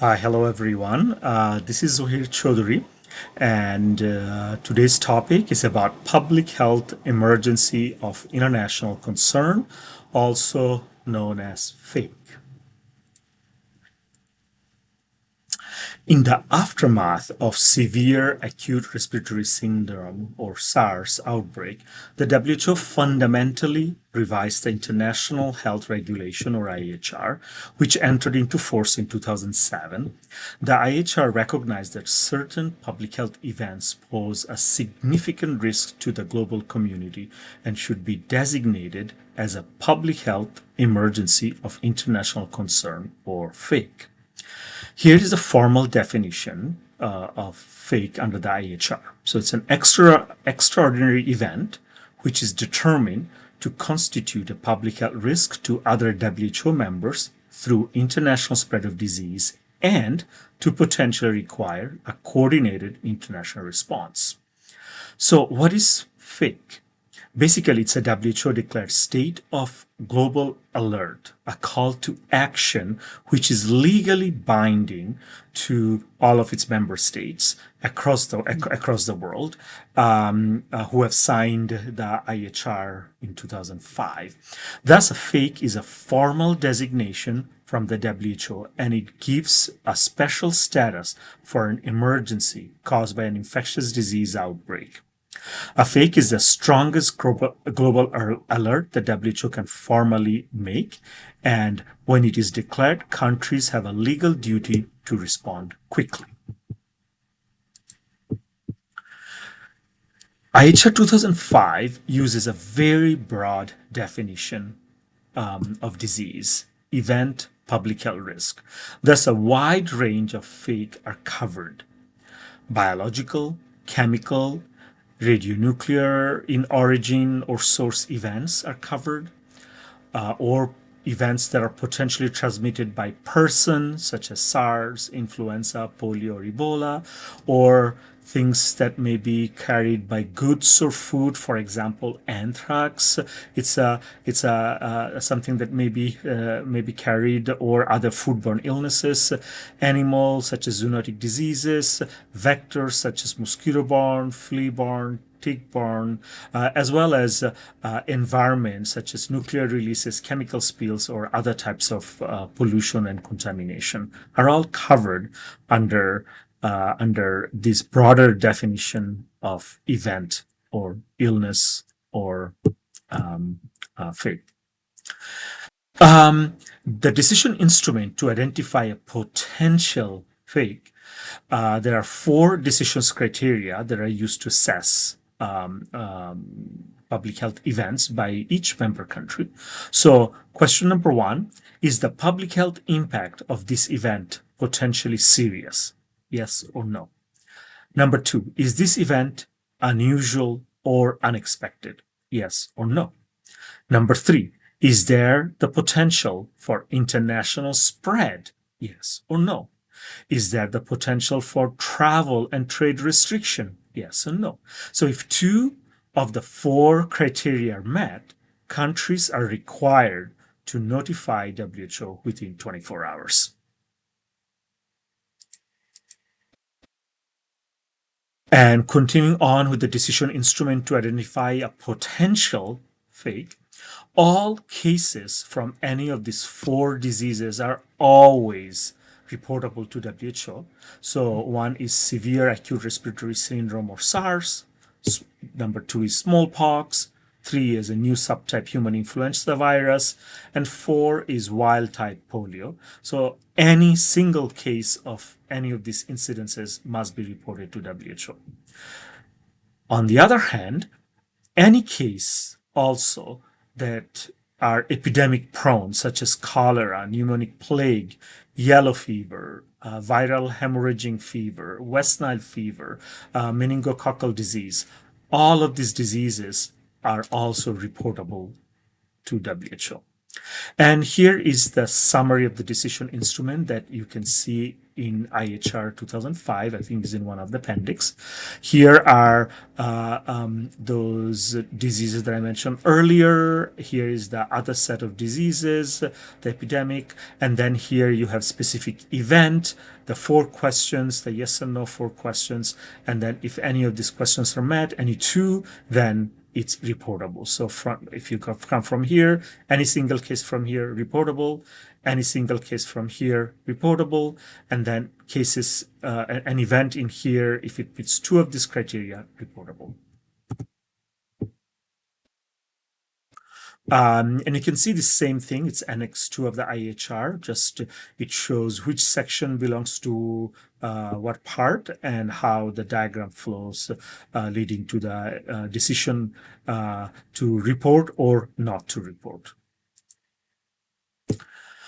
Hello everyone. This is Zohir Chaudhary, and today's topic is about public health emergency of international concern, also known as PHEIC. In the aftermath of severe acute respiratory syndrome or SARS outbreak, the WHO fundamentally revised the International Health Regulation or IHR, which entered into force in 2007. The IHR recognized that certain public health events pose a significant risk to the global community and should be designated as a public health emergency of international concern or PHEIC. Here is a formal definition of PHEIC under the IHR. So it's an extraordinary event which is determined to constitute a public health risk to other WHO members through international spread of disease and to potentially require a coordinated international response. So what is PHEIC? Basically, it's a WHO declared state of global alert, a call to action which is legally binding to all of its member states across the world who have signed the IHR in 2005. Thus, a PHEIC is a formal designation from the WHO, and it gives a special status for an emergency caused by an infectious disease outbreak. A PHEIC is the strongest global alert the WHO can formally make, and when it is declared, countries have a legal duty to respond quickly. IHR 2005 uses a very broad definition of disease, event, public health risk. Thus, a wide range of PHEIC are covered: biological, chemical, radionuclear in origin or source events are covered, or events that are potentially transmitted by persons such as SARS, influenza, polio, or Ebola, or things that may be carried by goods or food, for example, anthrax. It's something that may be carried, or other foodborne illnesses, animals such as zoonotic diseases, vectors such as mosquito-borne, flea-borne, tick-borne, as well as environment such as nuclear releases, chemical spills, or other types of pollution and contamination are all covered under this broader definition of event or illness or PHEIC. The decision instrument to identify a potential PHEIC, there are 4 decisions criteria that are used to assess public health events by each member country. So question number 1, is the public health impact of this event potentially serious? Yes or no? Number 2, is this event unusual or unexpected? Yes or no? Number 3, is there the potential for international spread? Yes or no? Is there the potential for travel and trade restriction? Yes or no? So if 2 of the 4 criteria are met, countries are required to notify WHO within 24 hours. And continuing on with the decision instrument to identify a potential PHEIC, all cases from any of these 4 diseases are always reportable to WHO. So 1 is severe acute respiratory syndrome or SARS. Number 2 is smallpox. 3 is a new subtype human influenza virus. And 4 is wild type polio. So any single case of any of these incidences must be reported to WHO. On the other hand, any case also that are epidemic prone, such as cholera, pneumonic plague, yellow fever, viral hemorrhaging fever, West Nile fever, meningococcal disease, all of these diseases are also reportable to WHO. And here is the summary of the decision instrument that you can see in IHR 2005, I think is in one of the appendix. Here are those diseases that I mentioned earlier. Here is the other set of diseases, the epidemic. And then here you have specific event, the 4 questions, the yes and no 4 questions. And then if any of these questions are met, any 2, then it's reportable. So if you come from here, any single case from here, reportable, any single case from here, reportable, and then cases, an event in here, if it meets 2 of these criteria, reportable. And you can see the same thing. It's Annex 2 of the IHR. Just it shows which section belongs to what part and how the diagram flows, leading to the decision to report or not to report.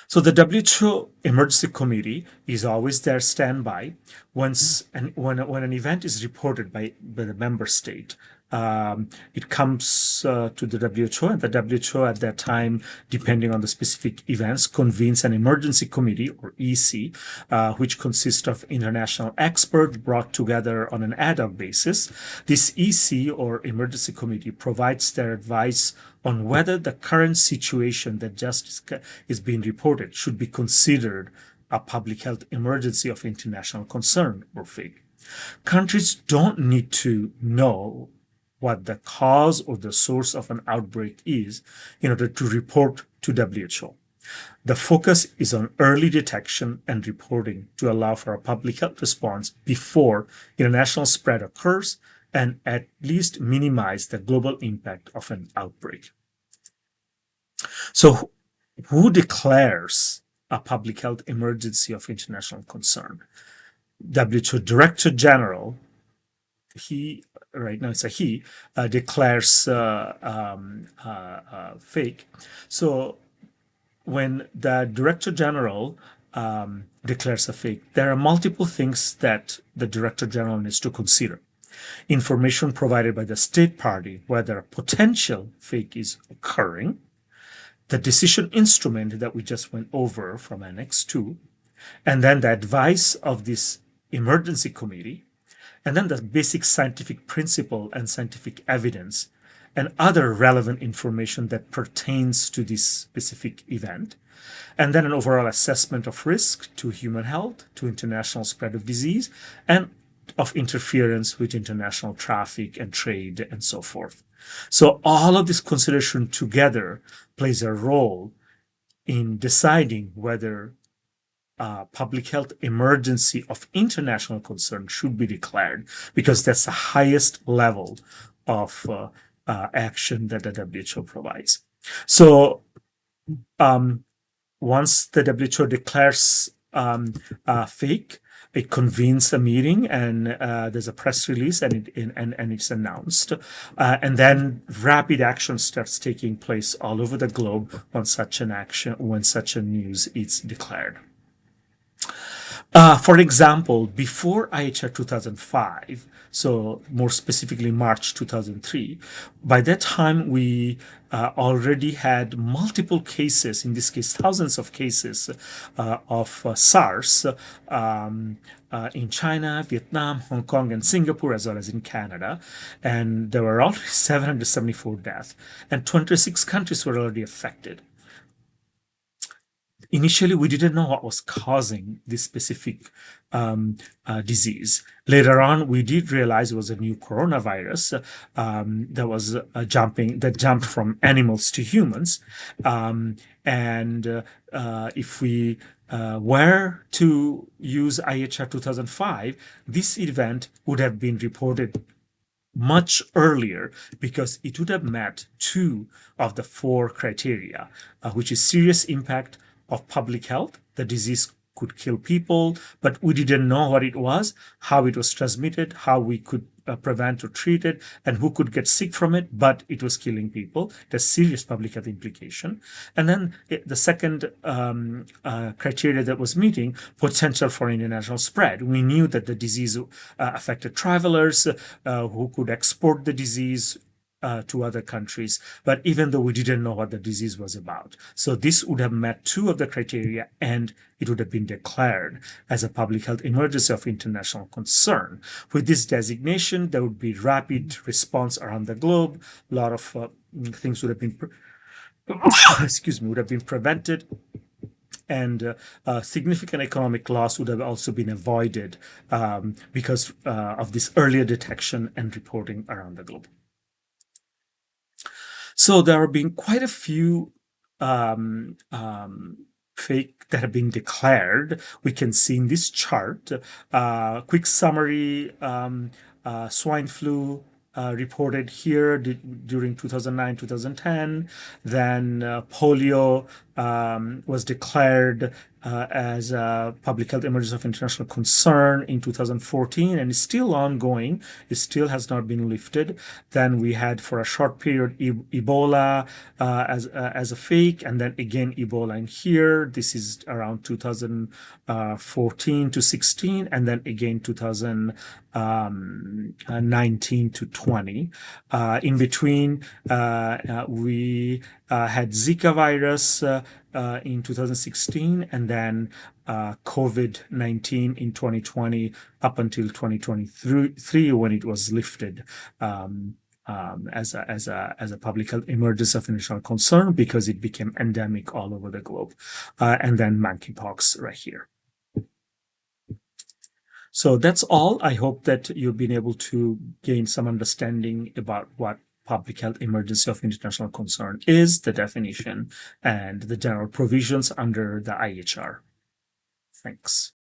So the WHO Emergency Committee is always there standby when an event is reported by the member state. It comes to the WHO, and the WHO at that time, depending on the specific events, convenes an emergency committee, or EC, which consists of international experts brought together on an ad hoc basis. This EC, or emergency committee, provides their advice on whether the current situation that just is being reported should be considered a public health emergency of international concern, or PHEIC. Countries don't need to know what the cause or the source of an outbreak is in order to report to WHO. The focus is on early detection and reporting to allow for a public health response before international spread occurs and at least minimize the global impact of an outbreak. So, who declares a public health emergency of international concern? WHO Director General, right now it's a he, declares PHEIC. So when the Director General declares a PHEIC, there are multiple things that the Director General needs to consider. Information provided by the state party, whether a potential PHEIC is occurring, the decision instrument that we just went over from Annex 2, and then the advice of this emergency committee, and then the basic scientific principle and scientific evidence and other relevant information that pertains to this specific event, and then an overall assessment of risk to human health, to international spread of disease, and of interference with international traffic and trade and so forth. So all of this consideration together plays a role in deciding whether public health emergency of international concern should be declared, because that's the highest level of action that the WHO provides. So once the WHO declares PHEIC, it convenes a meeting, and there's a press release, and it's announced, and then rapid action starts taking place all over the globe when such a news is declared. For example, before IHR 2005, so more specifically March 2003, by that time we already had multiple cases, in this case thousands of cases of SARS in China, Vietnam, Hong Kong, and Singapore, as well as in Canada. And there were already 774 deaths, and 26 countries were already affected. Initially, we didn't know what was causing this specific disease. Later on, we did realize it was a new coronavirus that jumped from animals to humans. If we were to use IHR 2005, this event would have been reported much earlier, because it would have met 2 of the 4 criteria, which is serious impact of public health. The disease could kill people, but we didn't know what it was, how it was transmitted, how we could prevent or treat it, and who could get sick from it, but it was killing people. There's serious public health implication. And then the second criteria that was meeting, potential for international spread. We knew that the disease affected travelers who could export the disease to other countries, but even though we didn't know what the disease was about. So this would have met two of the criteria, and it would have been declared as a public health emergency of international concern. With this designation, there would be rapid response around the globe. A lot of things would have been, excuse me, would have been prevented, and significant economic loss would have also been avoided because of this earlier detection and reporting around the globe. So there have been quite a few PHEIC that have been declared. We can see in this chart, quick summary, swine flu reported here during 2009, 2010. Then polio was declared as a public health emergency of international concern in 2014, and is still ongoing. It still has not been lifted. Then we had for a short period Ebola as a PHEIC, and then again Ebola in here. This is around 2014 to 16, and then again 2019 to 20. In between, we had Zika virus in 2016, and then COVID-19 in 2020 up until 2023 when it was lifted as a public health emergency of international concern because it became endemic all over the globe, and then monkeypox right here. So that's all. I hope that you've been able to gain some understanding about what public health emergency of international concern is, the definition, and the general provisions under the IHR. Thanks.